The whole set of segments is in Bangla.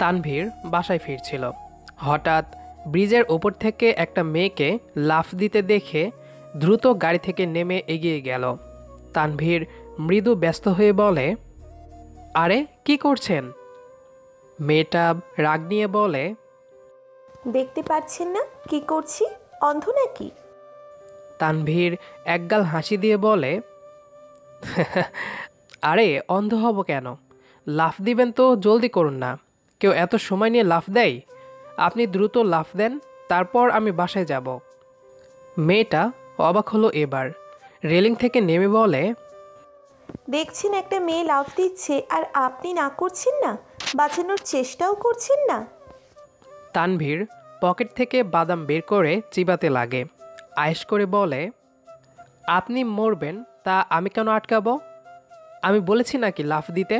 তানভীর বাসায় ফিরছিল। হঠাৎ ব্রিজের ওপর থেকে একটা মেয়েকে লাফ দিতে দেখে দ্রুত গাড়ি থেকে নেমে এগিয়ে গেল। তানভীর মৃদু ব্যস্ত হয়ে বলে, আরে কি করছেন? মেয়েটা রাগ নিয়ে বলে, দেখতে পাচ্ছেন না কি করছি? অন্ধ নাকি? তানভীর একগাল হাসি দিয়ে বলে, আরে অন্ধ হব কেন? লাফ দিবেন তো জলদি করুন না। কেউ এত সময় নিয়ে লাফ দেয়? আপনি দ্রুত লাফ দেন, তারপর আমি বাসায় যাব। মেয়েটা অবাক হলো এবার। রেলিং থেকে নেমে বলে, দেখছেন একটা মেয়ে লাফ দিচ্ছে আর আপনি না করছেন না, বাঁচানোর চেষ্টাও করছেন না। তানভীর পকেট থেকে বাদাম বের করে চিবাতে লাগে। আয়েশ করে বলে, আপনি মরবেন তা আমি কেন আটকাবো? আমি বলেছি নাকি লাফ দিতে?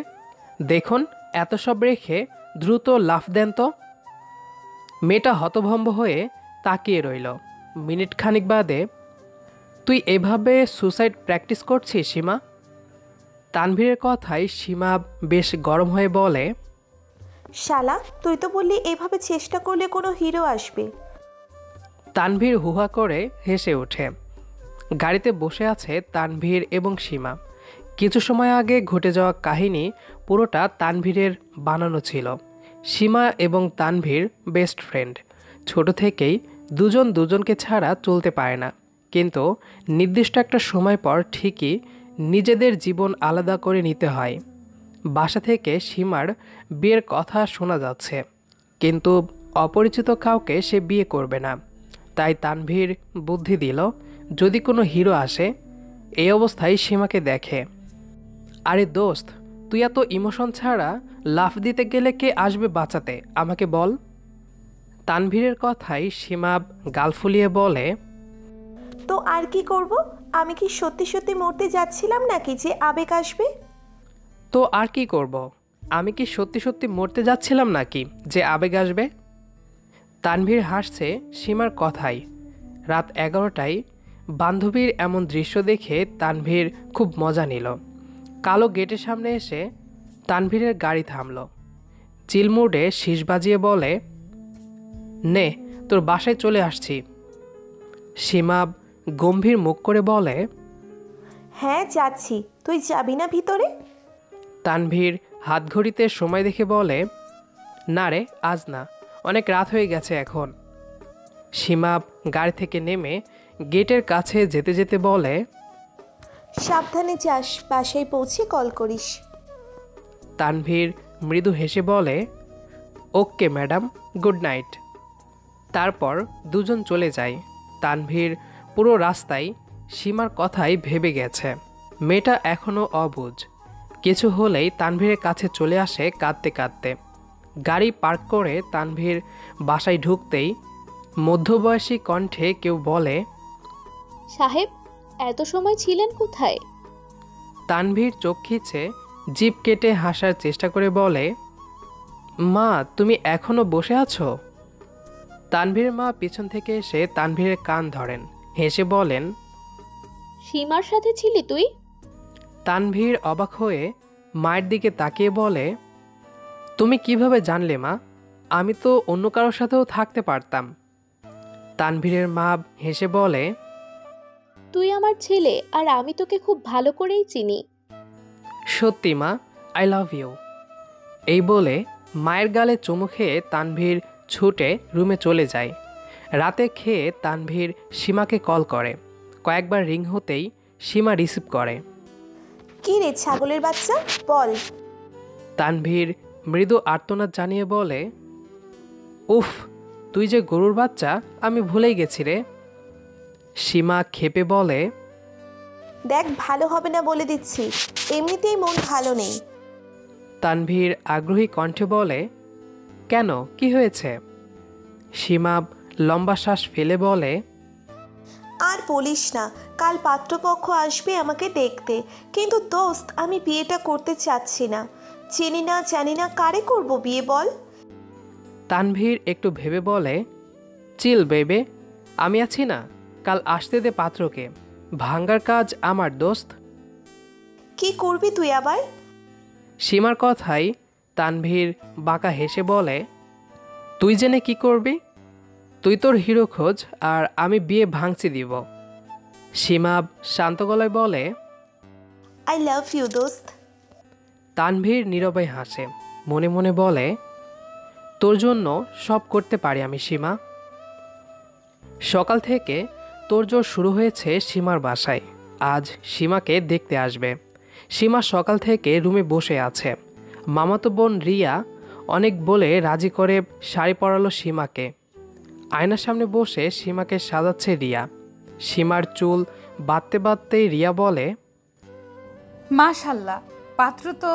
দেখুন, এত সব রেখে দ্রুত লাফ দেন তো। মেয়েটা হতভম্ব হয়ে তাকিয়ে রইল। মিনিট খানিক বাদে, তুই এভাবে সুসাইড প্র্যাকটিস করছিস সীমা? তানভীরের কথায় সীমা বেশ গরম হয়ে বলে, শালা, তুই তো বললি এভাবে চেষ্টা করলে কোনো হিরো আসবে। তানভীর হুহা করে হেসে ওঠে। গাড়িতে বসে আছে তানভীর এবং সীমা। কিছু সময় আগে ঘটে যাওয়া কাহিনী পুরোটা তানভীরের বানানো ছিল। সীমা এবং তানভীর বেস্ট ফ্রেন্ড। ছোট থেকেই দুজন দুজনকে ছাড়া চলতে পারে না, কিন্তু নির্দিষ্ট একটা সময় পর ঠিকই নিজেদের জীবন আলাদা করে নিতে হয়। বাসা থেকে সীমার বিয়ের কথা শোনা যাচ্ছে, কিন্তু অপরিচিত কাউকে সে বিয়ে করবে না। তাই তানভীর বুদ্ধি দিল, যদি কোনো হিরো আসে এই অবস্থায় সীমাকে দেখে। আরে দোস্ত, তুই এত ইমোশন ছাড়া লাফ দিতে গেলে কে আসবে বাঁচাতে আমাকে বল। তানভীরের কথায় সীমা গাল ফুলিয়ে বলে, তো আর কি করব? আমি কি সত্যি সত্যি মরতে যাচ্ছিলাম নাকি যে আবেগ আসবে? তো আর কি করব? আমি কি সত্যি সত্যি মরতে যাচ্ছিলাম নাকি যে আবেগ আসবে? তানভীর হাসছে সীমার কথায়। রাত 11টায় বান্ধবীর এমন দৃশ্য দেখে তানভীর খুব মজা নিল। কালো গেটের সামনে এসে তানভীরের গাড়ি থামল। চিলমুডে শীষ বাজিয়ে বলে, নে, তোর বাসায় চলে আসছি। সীমা গম্ভীর মুখ করে বলে, হ্যাঁ যাচ্ছি, তুই যাবি না ভিতরে? তানভীর হাতঘড়িতে সময় দেখে বলে, না রে, আজ না, অনেক রাত হয়ে গেছে এখন। সীমা গাড়ি থেকে নেমে গেটের কাছে যেতে যেতে বলে, সাবধানে যাস, বাসায় পৌঁছে কল করিস। তানভীর মৃদু হেসে বলে, ওকে ম্যাডাম, গুড নাইট। তারপর দুজন চলে যায়। তানভীর পুরো রাস্তায় সীমার কথাই ভেবে গেছে। মেয়েটা এখনও অবুঝ। কিছু হলেই তানভীরের কাছে চলে আসে কাঁদতে কাঁদতে। গাড়ি পার্ক করে তানভীর বাসায় ঢুকতেই মধ্যবয়সী কণ্ঠে কেউ বলে, সাহেব, এত সময় ছিলেন কোথায়? তানভীর চোখ খিচে জিভ কেটে হাসার চেষ্টা করে বলে, মা, তুমি এখনো বসে আছো? তানভীরের মা পিছন থেকে এসে তানভীরের কান ধরেন, হেসে বলেন, সীমার সাথে ছিলি তুই? তানভীর অবাক হয়ে মায়ের দিকে তাকিয়ে বলে, তুমি কিভাবে জানলে মা? আমি তো অন্য কারোর সাথেও থাকতে পারতাম। তানভীরের মা হেসে বলে, তুই আমার ছেলে আর আমি তোকে খুব ভালো করেই চিনি। সত্যি মা, আই লাভ ইউ। এই বলে মায়ের গালে চুমু খেয়ে তানভীর ছুটে রুমে চলে যায়। রাতে খেয়ে তানভীর সীমাকে কল করে। কয়েকবার রিং হতেই সীমা রিসিভ করে। কি রে ছাগলের বাচ্চা, বল। তানভীর মৃদু আর্তনাদ জানিয়ে বলে, উফ, তুই যে গরুর বাচ্চা, আমি ভুলেই গেছি রে। সীমা ক্ষেপে বলে, দেখ, ভালো হবে না বলে দিচ্ছি, এমনিতেই মন ভালো নেই। তানভীর আগ্রহী কণ্ঠে বলে, কেন, কি হয়েছে? সীমা লম্বা শ্বাস ফেলে বলে, আর বলিস না, কাল পাত্রপক্ষ আসবে আমাকে দেখতে, কিন্তু দোস্ত আমি বিয়েটা করতে চাচ্ছি না। চিনি না জানি না, কারে করব বিয়ে বল? তানভীর একটু ভেবে বলে, চিল বেবে, আমি আছি না, কাল আসতে দে পাত্রকে, ভাঙ্গার কাজ আমার দোস্ত। কি করবি তুই আবার? সীমার কথায় তানভীর বাঁকা হেসে বলে, তুই জেনে কি করবি? তুই তোর হিরো খোঁজ, আর আমি বিয়ে ভাঙচি দিব। সীমা শান্ত গলায় বলে, আই লাভ ইউ দোস্ত। তানভীর নীরবে হাসে, মনে মনে বলে, তোর জন্য সব করতে পারি আমি সীমা। সকাল থেকে তোড়জোড় শুরু হয়েছে সীমার বাসায়। আজ সীমাকে দেখতে আসবে। সীমা সকাল থেকে রুমে বসে আছে। মামাতো বোন রিয়া অনেক বলে রাজি করে শাড়ি পরালো সীমাকে। আয়নার সামনে বসে সীমাকে সাজাচ্ছে রিয়া। সীমার চুল বাঁধতে বাঁধতেই রিয়া বলে, মাশাল্লাহ, পাত্র তো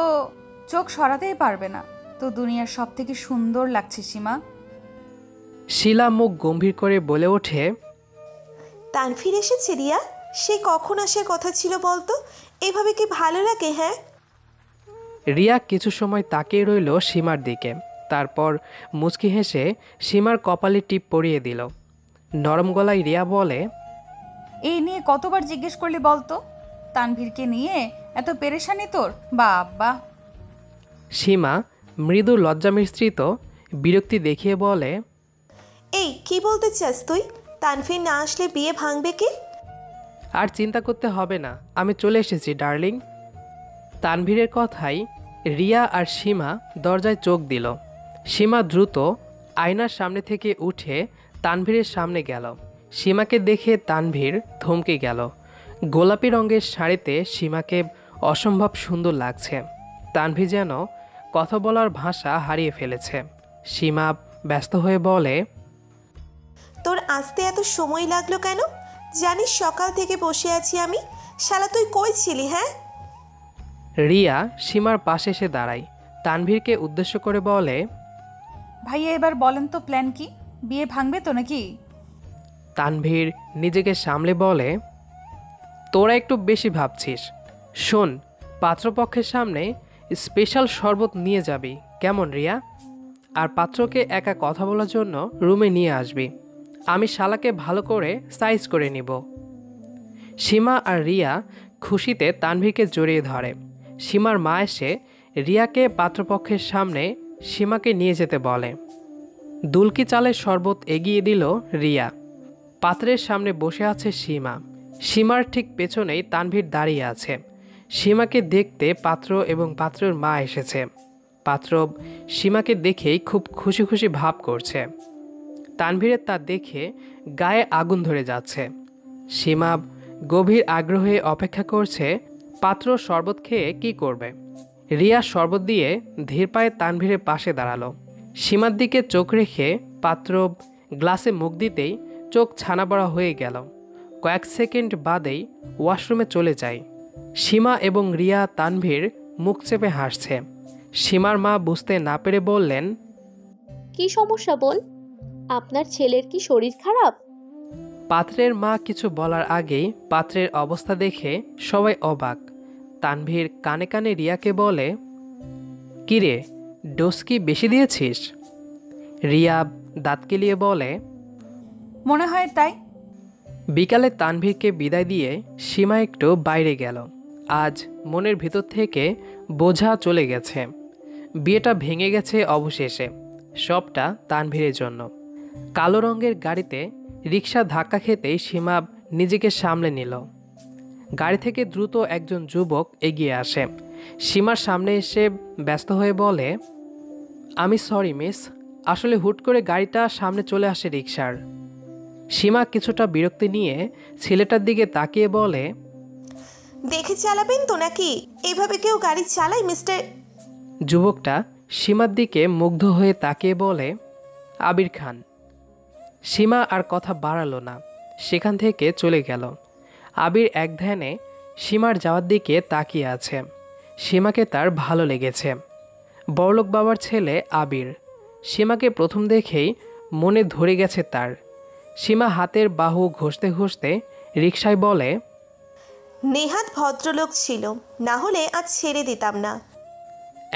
চোখ সরাতেই পারবে না। তো দুনিয়ার সব থেকে সুন্দর লাগছে সীমা। শিলা মুখ গম্ভীর করে বলে ওঠে, তানভীর এসেছে রিয়া? সে কখন আসার কথা ছিল বলতো? এভাবে কি ভালো লাগে? হ্যাঁ। রিয়া কিছু সময় তাকিয়ে রইল সীমার দিকে। তারপর মুচকি হেসে সীমার কপালে টিপ পরিয়ে দিল। নরম গলায় রিয়া বলে, এই নিয়ে কতবার জিজ্ঞেস করলি বলতো? তানভীরকে নিয়ে এত পেরেশানি তোর? বাবা। সীমা মৃদু লজ্জা মিশ্রিত বিরক্তি দেখিয়ে বলে, এই কি বলতে চাস তুই? তানভীর না আসলে বিয়ে ভাঙবে কে? আর চিন্তা করতে হবে না, আমি চলে এসেছি ডার্লিং। তানভীরের কথাই রিয়া আর সীমা দরজায় চোখ দিল। সীমা দ্রুত আয়নার সামনে থেকে উঠে তানভীরের সামনে গেল। সীমাকে দেখে তানভীর থমকে গেল। গোলাপি রঙের শাড়িতে সীমাকে অসম্ভব সুন্দর লাগছে। তানভীর যেন কথা বলার ভাষা হারিয়ে ফেলেছে। সীমা ব্যস্ত হয়ে বলে, তোর আসতে এত সময় লাগলো কেন? জানিস সকাল থেকে বসে আছি আমি। শালা তুই কই ছিলি? হ্যাঁ। রিয়া সীমার পাশে এসে দাঁড়ায়। তানভীরকে উদ্দেশ্য করে বলে, ভাইয়া এবার বলেন তো প্ল্যান কি? বিয়ে ভাঙবে তো নাকি? তানভীর নিজেকে সামলে বলে, তোরা একটু বেশি ভাবছিস। শোন, পাত্রপক্ষের সামনে স্পেশাল শরবত নিয়ে যাবি কেমন রিয়া? আর পাত্রকে একা কথা বলার জন্য রুমে নিয়ে আসবি। আমি শালাকে ভালো করে সাইজ করে নিব। সীমা আর রিয়া খুশিতে তানভীরকে জড়িয়ে ধরে। সীমার মা এসে রিয়াকে পাত্রপক্ষের সামনে সীমাকে নিয়ে যেতে বলে। দুলকি চালের শরবত এগিয়ে দিল রিয়া। পাত্রের সামনে বসে আছে সীমা। সীমার ঠিক পেছনেই তানভীর দাঁড়িয়ে আছে। সীমাকে দেখতে পাত্র এবং পাত্রের মা এসেছে। পাত্র সীমাকে দেখেই খুব খুশি খুশি ভাব করছে। তানভীরের তা দেখে গায়ে আগুন ধরে যাচ্ছে। সীমা গভীর আগ্রহে অপেক্ষা করছে পাত্র শরবত খেয়ে কি করবে। রিয়া শরবত দিয়ে ধীর পায়ে তানভীরের পাশে দাঁড়ালো। সীমার দিকে চোখ রেখে পাত্র গ্লাসে মুখ দিতেই চোখ ছানা বড়া হয়ে গেল। কয়েক সেকেন্ড বাদেই ওয়াশরুমে চলে যায়। সীমা এবং রিয়া তানভীর মুখ চেপে হাসছে। সীমার মা বুঝতে না পেরে বললেন, কি সমস্যা বল? আপনার ছেলের কি শরীর খারাপ? পাত্রের মা কিছু বলার আগেই পাত্রের অবস্থা দেখে সবাই অবাক। তানভীর কানে কানে রিয়াকে বলে, কিরে, ডোজ কি বেশি দিয়েছিস? রিয়া দাঁত কেলিয়ে বলে, মনে হয় তাই। বিকালে তানভীরকে বিদায় দিয়ে সীমা একটু বাইরে গেল। আজ মনের ভিতর থেকে বোঝা চলে গেছে। বিয়েটা ভেঙে গেছে অবশেষে। সবটা তানভীরের জন্য। কালো রঙের গাড়িতে রিকশা ধাক্কা খেতেই সীমা নিজেকে সামলে নিল। গাড়ি থেকে দ্রুত একজন যুবক এগিয়ে আসে। সীমার সামনে এসে ব্যস্ত হয়ে বলে, আমি সরি মিস, আসলে হুট করে গাড়িটা সামনে চলে আসে রিকশার। সীমা কিছুটা বিরক্তি নিয়ে ছেলেটার দিকে তাকিয়ে বলে, দেখে চালাবেন তো নাকি? এভাবে কেউ গাড়ি চালায় মিস্টার? যুবকটা সীমার দিকে মুগ্ধ হয়ে তাকিয়ে বলে, আবির খান। সীমা আর কথা বাড়ালো না, সেখান থেকে চলে গেল। আবির এক ধ্যানে সীমার যাওয়ার দিকে তাকিয়ে আছে। সীমাকে তার ভালো লেগেছে। বড়লোক বাবার ছেলে আবির। সীমাকে প্রথম দেখেই মনে ধরে গেছে তার। সীমা হাতের বাহু ঘষতে ঘষতে রিকশায় বলে, নেহাত ভদ্রলোক ছিল, না হলে আজ ছেড়ে দিতাম না।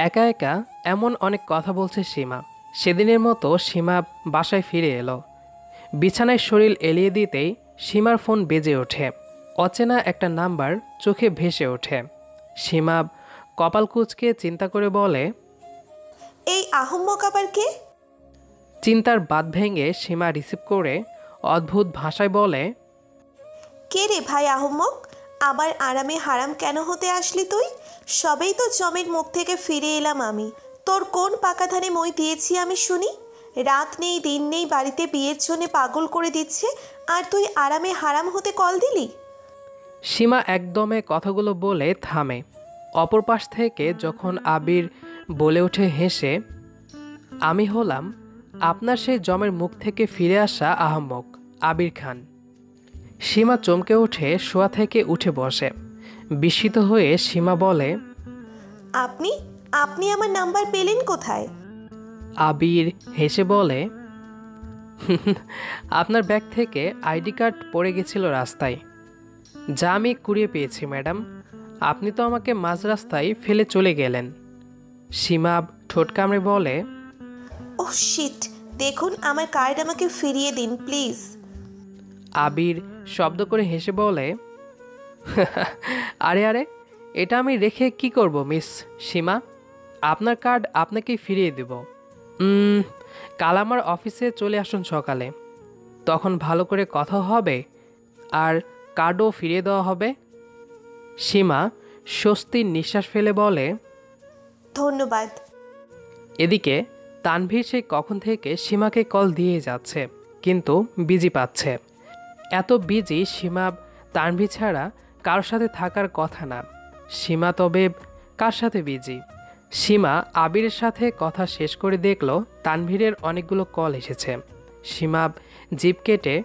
একা একা এমন অনেক কথা বলছে সীমা। সেদিনের মতো সীমা বাসায় ফিরে এলো। বিছানায় শরীর এলিয়ে দিতেই সীমার ফোন বেজে ওঠে। অচেনা একটা নাম্বার চোখে ভেসে ওঠে। সীমা কপাল কুঁচকে চিন্তা করে বলে, এই আহম্মক আবার কে? চিন্তার বাঁধ ভেঙে সীমা রিসিভ করে অদ্ভুত ভাষায় বলে, কে রে ভাই আহম্মক? আমার আরামে হারাম কেন হতে আসলি তুই? সবেই তো জমের মুখ থেকে ফিরে এলাম আমি। তোর কোন পাকা ধানে মই দিয়েছি আমি শুনি? রাত নেই দিন নেই বাড়িতে বিয়ের জন্য পাগল করে দিচ্ছে, আর তুই আরামে হারাম হতে কল দিলি? সীমা একদমে কথাগুলো বলে থামে। অপর পাশ থেকে যখন আবির বলে ওঠে হেসে, আমি হলাম আপনার সেই জমের মুখ থেকে ফিরে আসা আহম্মক আবির খান। সীমা চমকে উঠে শোয়া থেকে উঠে বসে। বিস্মিত হয়ে সীমা বলে, আপনি আপনি আমার নাম্বার পেলেন কোথায়? আবির হেসে বলে, আপনার ব্যাগ থেকে আইডি কার্ড পড়ে গেছিল রাস্তায়, যা আমি কুড়িয়ে পেয়েছি ম্যাডাম। আপনি তো আমাকে মাঝ রাস্তায় ফেলে চলে গেলেন। সীমা ঠোঁট কামড়ে বলে, ওহ শিট, দেখুন আমার কার্ড আমাকে ফিরিয়ে দিন প্লিজ। আবির শব্দ করে হেসে বলে, আরে আরে, এটা আমি রেখে কি করব মিস সীমা? আপনার কার্ড আপনাকেই ফিরিয়ে দেব। কাল আমার অফিসে চলে আসুন সকালে, তখন ভালো করে কথা হবে আর কার্ডও ফিরিয়ে দেওয়া হবে। সীমা স্বস্তির নিঃশ্বাস ফেলে বলে, ধন্যবাদ। এদিকে তানভীর সেই কখন থেকে সীমাকে কল দিয়ে যাচ্ছে, কিন্তু বিজি পাচ্ছে। এত বিজি সীমা তানভীর ছাড়া কারোর সাথে থাকার কথা না। সীমা তবে কার সাথে বিজি? সীমা আবিরের সাথে কথা শেষ করে দেখল তানভীরের অনেকগুলো কল এসেছে। সীমা জিপ কেটে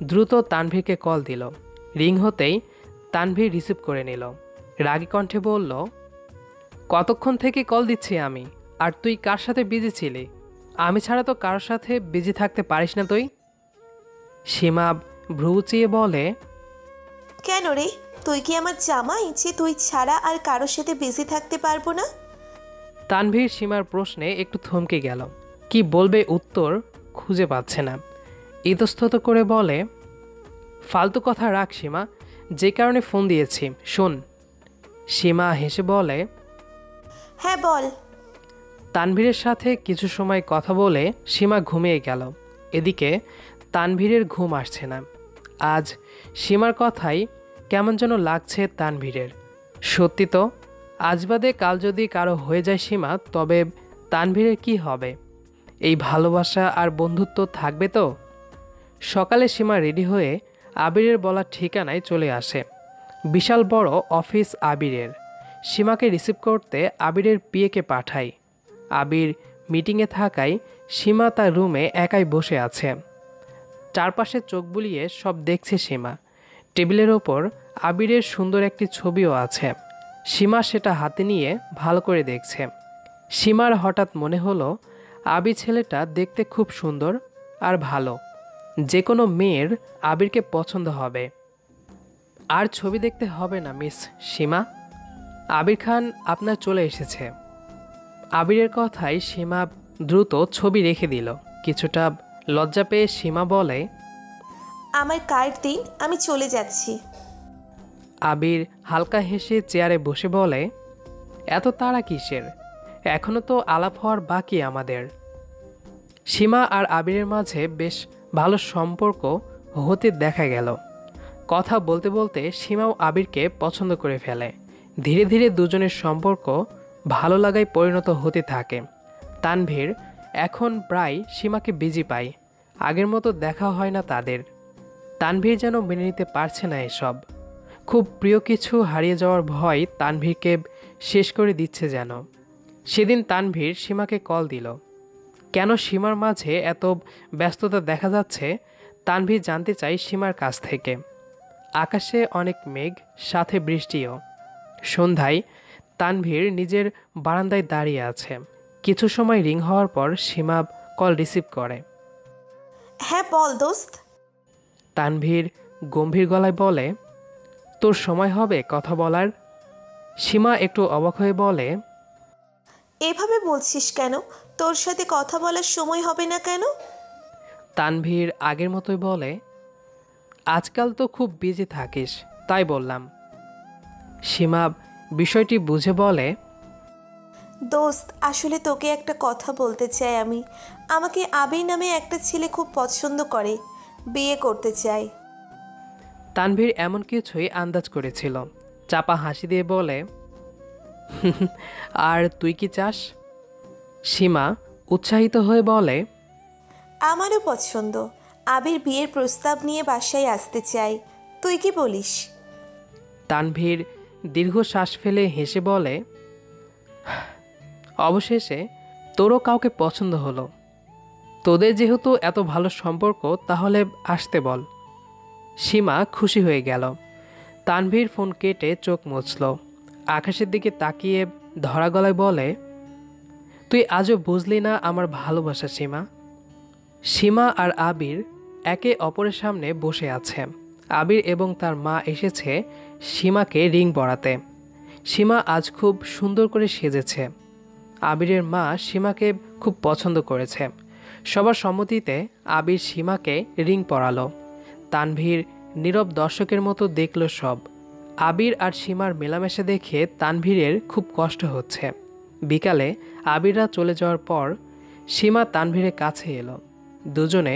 দ্রুত তানভীরকে কল দিল। রিং হতেই তানভীর রিসিভ করে নিল। রাগী কণ্ঠে বলল, কতক্ষণ থেকে কল দিচ্ছি আমি, আর তুই কার সাথে বিজি ছিলি? আমি ছাড়া তো কারোর সাথে বিজি থাকতে পারিস না তুই? সীমা ভ্রু উঁচিয়ে বলে, কেন রে, তুই কি আমার জামাই যে তুই ছাড়া আর কারোর সাথে বিজি থাকতে পারবো না? তানভীর সীমার প্রশ্নে একটু থমকে গেল। কি বলবে উত্তর খুঁজে পাচ্ছে না। ইতস্তত করে বলে, ফালতু কথা রাখ সীমা, যে কারণে ফোন দিয়েছি শোন। সীমা হেসে বলে, হ্যাঁ বল। তানভীরের সাথে কিছু সময় কথা বলে সীমা ঘুমিয়ে গেল। এদিকে তানভীরের ঘুম আসছে না। আজ সীমার কথাই কেমন যেন লাগছে তানভীরের। সত্যি তো, আজ বাদে কাল যদি কারো হয়ে যায় সীমা, তবে তানভীরের কি হবে? এই ভালোবাসা আর বন্ধুত্ব থাকবে তো? সকালে সীমা রেডি হয়ে আবিরের বলা ঠিকানায় চলে আসে। বিশাল বড় অফিস আবিরের। সীমাকে রিসিভ করতে আবিরের পিএকে পাঠায়। আবির মিটিংয়ে থাকায় সীমা তার রুমে একাই বসে আছে। চারপাশে চোখ বুলিয়ে সব দেখছে সীমা। টেবিলের ওপর আবিরের সুন্দর একটি ছবিও আছে। সীমা সেটা হাতে নিয়ে ভালো করে দেখছে। সীমার হঠাৎ মনে হলো আবির ছেলেটা দেখতে খুব সুন্দর আর ভালো। যে কোনো মেয়ের আবিরকে পছন্দ হবে। আর ছবি দেখতে হবে না মিস সীমা, আবির খান আপনার চলে এসেছে। আবিরের কথায় সীমা দ্রুত ছবি রেখে দিল। কিছুটা লজ্জা পেয়ে সীমা বলে, আমার কার্ড দিন, আমি চলে যাচ্ছি। আবির হালকা হেসে চেয়ারে বসে বলে, এত তাড়া কিসের? এখনো তো আলাপ হওয়ার বাকি আমাদের। সীমা আর আবিরের মাঝে বেশ ভালো সম্পর্ক হতে দেখা গেল। কথা বলতে বলতে সীমাও আবিরকে পছন্দ করে ফেলে। ধীরে ধীরে দুজনের সম্পর্ক ভালো লাগায় পরিণত হতে থাকে। তানভীর এখন প্রায় সীমাকে বিজি পায়। আগের মতো দেখা হয় না তাদের। তানভীর যেন মেনে নিতে পারছে না এসব। খুব প্রিয় কিছু হারিয়ে যাওয়ার ভয় তানভীরকে শেষ করে দিচ্ছে যেন। সেদিন তানভীর সীমাকে কল দিল। কেন সীমার মাঝে এত ব্যস্ততা দেখা যাচ্ছে তানভীর জানতে চায় সীমার কাছ থেকে। আকাশে অনেক মেঘ, সাথে বৃষ্টিও। সন্ধ্যায় তানভীর নিজের বারান্দায় দাঁড়িয়ে আছে। কিছু সময় রিং হওয়ার পর সীমা কল রিসিভ করে। হ্যাঁ বল দোস্ত। তানভীর গম্ভীর গলায় বলে, তোর সময় হবে কথা বলার? সীমা একটু অবাক হয়ে বলে, এভাবে বলছিস কেন? তোর সাথে কথা বলার সময় হবে না কেন? তানভীর আগের মতোই বলে, আজকাল তো খুব বিজি থাকিস, তাই বললাম। সীমা বিষয়টি বুঝে বলে, দোস্ত, আসলে তোকে একটা কথা বলতে চাই আমি। আমাকে আবির নামে একটা ছেলে খুব পছন্দ করে, বিয়ে করতে চাই। তানভীর এমন কিছুই আন্দাজ করেছিল। চাপা হাসি দিয়ে বলে, আর তুই কি চাস? সীমা উৎসাহিত হয়ে বলে, আমারও পছন্দ। আবির বিয়ের প্রস্তাব নিয়ে বাসায় আসতে চাই, তুই কি বলিস? তানভীর দীর্ঘ শ্বাস ফেলে হেসে বলে, অবশেষে তোরও কাউকে পছন্দ হলো। তোদের যেহেতু এত ভালো সম্পর্ক, তাহলে আসতে বল। সীমা খুশি হয়ে গেল। তানভীর ফোন কেটে চোখ মুছল। আকাশের দিকে তাকিয়ে ধরা গলায় বলে, তুই আজও বুঝলি না আমার ভালোবাসা সীমা। সীমা আর আবির একে অপরের সামনে বসে আছে। আবির এবং তার মা এসেছে সীমাকে রিং পরাতে। সীমা আজ খুব সুন্দর করে সেজেছে। আবিরের মা সীমাকে খুব পছন্দ করেছে। সবার সম্মতিতে আবির সীমাকে রিং পরালো। তানভীর নীরব দর্শকের মতো দেখল সব। আবির আর সীমার মেলামেশা দেখে তানভীরের খুব কষ্ট হচ্ছে। বিকালে আবিররা চলে যাওয়ার পর সীমা তানভীরের কাছে এলো। দুজনে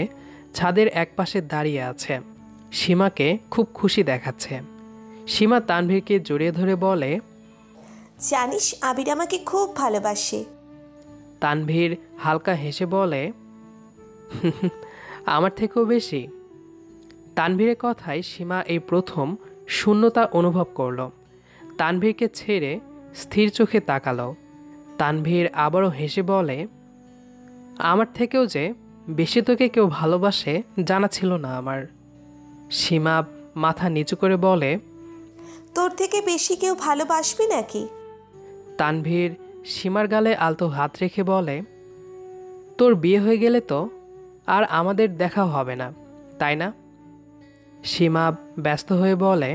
ছাদের একপাশে দাঁড়িয়ে আছে। সীমাকে খুব খুশি দেখাচ্ছে। সীমা তানভীরকে জড়িয়ে ধরে বলে, জানিস আবির আমাকে খুব ভালোবাসে। তানভীর হালকা হেসে বলে, আমার থেকেও বেশি। তানভীরের কথায় সীমা এই প্রথম শূন্যতা অনুভব করল। তানভীরকে ছেড়ে স্থির চোখে তাকালো। তানভীর আবারও হেসে বলে, আমার থেকেও যে বেশি তোকে কেউ ভালোবাসে জানা ছিল না আমার। সীমা মাথা নিচু করে বলে, তোর থেকে বেশি কেউ ভালোবাসবে নাকি? তানভীর সীমার গালে আলতো হাত রেখে বলে, তোর বিয়ে হয়ে গেলে তো আর আমাদের দেখাও হবে না, তাই না? সীমা ব্যস্ত হয়ে বলে,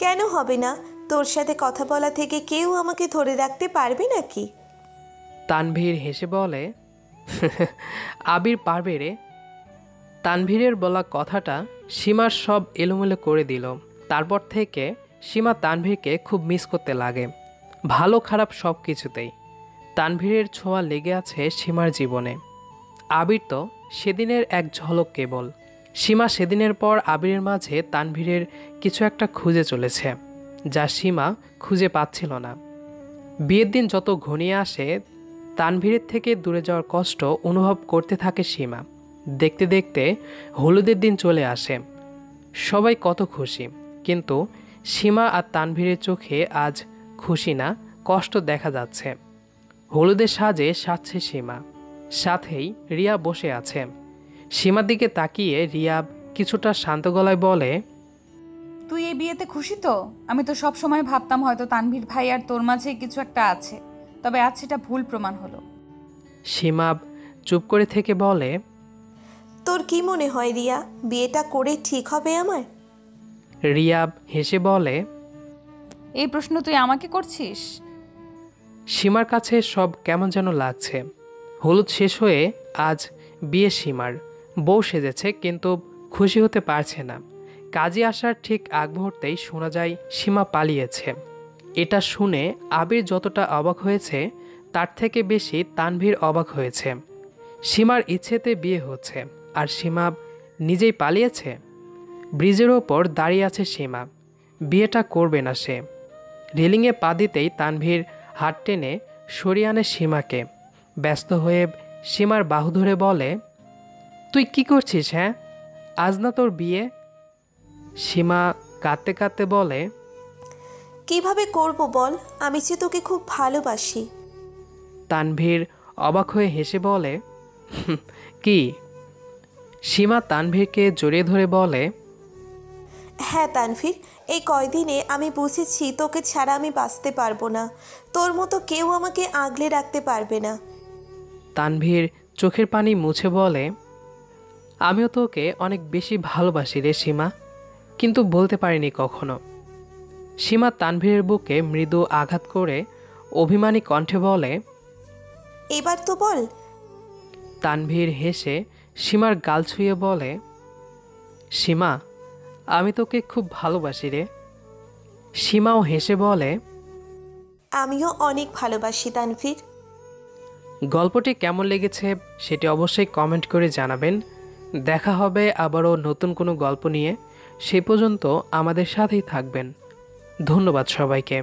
কেন হবে না? তোর সাথে কথা বলা থেকে কেউ আমাকে ধরে রাখতে পারবে নাকি? তানভীর হেসে বলে, আবির পারবে রে। তানভীরের বলা কথাটা সীমার সব এলোমেলো করে দিল। তারপর থেকে সীমা তানভীরকে খুব মিস করতে লাগে, ভালো খারাপ সব কিছুতেই। তানভীরের ছোঁয়া লেগে আছে সীমার জীবনে। আবির তো সেদিনের এক ঝলক কেবল। সীমা সেদিনের পর আবিরের মাঝে তানভীরের কিছু একটা খুঁজে চলেছে, যা সীমা খুঁজে পাচ্ছিল না। বিয়ের দিন যত ঘনিয়ে আসে, তানভীরের থেকে দূরে যাওয়ার কষ্ট অনুভব করতে থাকে সীমা। দেখতে দেখতে হলুদের দিন চলে আসে। সবাই কত খুশি, কিন্তু সীমা আর তানভীরের চোখে আজ খুশি না, কষ্ট দেখা যাচ্ছে। হলুদের সাজে সাজছে সীমা, সাথেই রিয়া বসে আছে। সীমার দিকে তাকিয়ে রিয়া কিছুটা শান্ত গলায় বলে, তুই এই বিয়েতে খুশি তো? আমি তো সব সময় ভাবতাম হয়তো তানভীর ভাই আর তোর মাঝে কিছু একটা আছে, তবে আজ সেটা ভুল প্রমাণ হলো। সীমা চুপ করে থেকে বলে, তোর কি মনে হয় রিয়া, বিয়েটা করে ঠিক হবে আমার? রিয়া হেসে বলে, এই প্রশ্ন তুই আমাকে করছিস? সীমার কাছে সব কেমন যেন লাগছে। হলুদ শেষ হয়ে আজ বিয়ে সীমার। বউ সেজেছে, কিন্তু খুশি হতে পারছে না। কাজে আসার ঠিক আগ মুহূর্তেই শোনা যায় সীমা পালিয়েছে। এটা শুনে আবির যতটা অবাক হয়েছে, তার থেকে বেশি তানভীর অবাক হয়েছে। সীমার ইচ্ছেতে বিয়ে হচ্ছে, আর সীমা নিজেই পালিয়েছে। ব্রিজের ওপর দাঁড়িয়ে আছে সীমা, বিয়েটা করবে না সে। রেলিংয়ে পা দিতেই তানভীর হাত টেনে সরিয়ে আনে সীমাকে। ব্যস্ত হয়ে সীমার বাহু ধরে বলে, তুই কি করছিস? হ্যাঁ, আজ না তোর বিয়ে? সীমা কাঁদতে কাঁদতে বলে, কিভাবে করব বল, আমি যে তোকে খুব ভালোবাসি। তানভীর অবাক হয়ে হেসে বলে, কি? সীমা তানভীরকে জড়িয়ে ধরে বলে, হ্যাঁ তানভীর, এই কয়দিনে আমি বুঝেছি তোকে ছাড়া আমি বাঁচতে পারবো না। তোর মতো কেউ আমাকে আগলে রাখতে পারবে না। তানভীর চোখের পানি মুছে বলে, আমিও তোকে অনেক বেশি ভালোবাসি রে সীমা, কিন্তু বলতে পারিনি কখনো। সীমা তানভীরের বুকে মৃদু আঘাত করে অভিমানী কণ্ঠে বলে, এবার তো বল। তানভীর হেসে সীমার গাল ছুঁয়ে বলে, সীমা, আমি তোকে খুব ভালোবাসি রে। সীমাও হেসে বলে, আমিও অনেক ভালোবাসি তানভীর। গল্পটি কেমন লেগেছে সেটি অবশ্যই কমেন্ট করে জানাবেন। দেখা হবে আবারও নতুন কোনো গল্প নিয়ে। সে পর্যন্ত আমাদের সাথেই থাকবেন। ধন্যবাদ সবাইকে।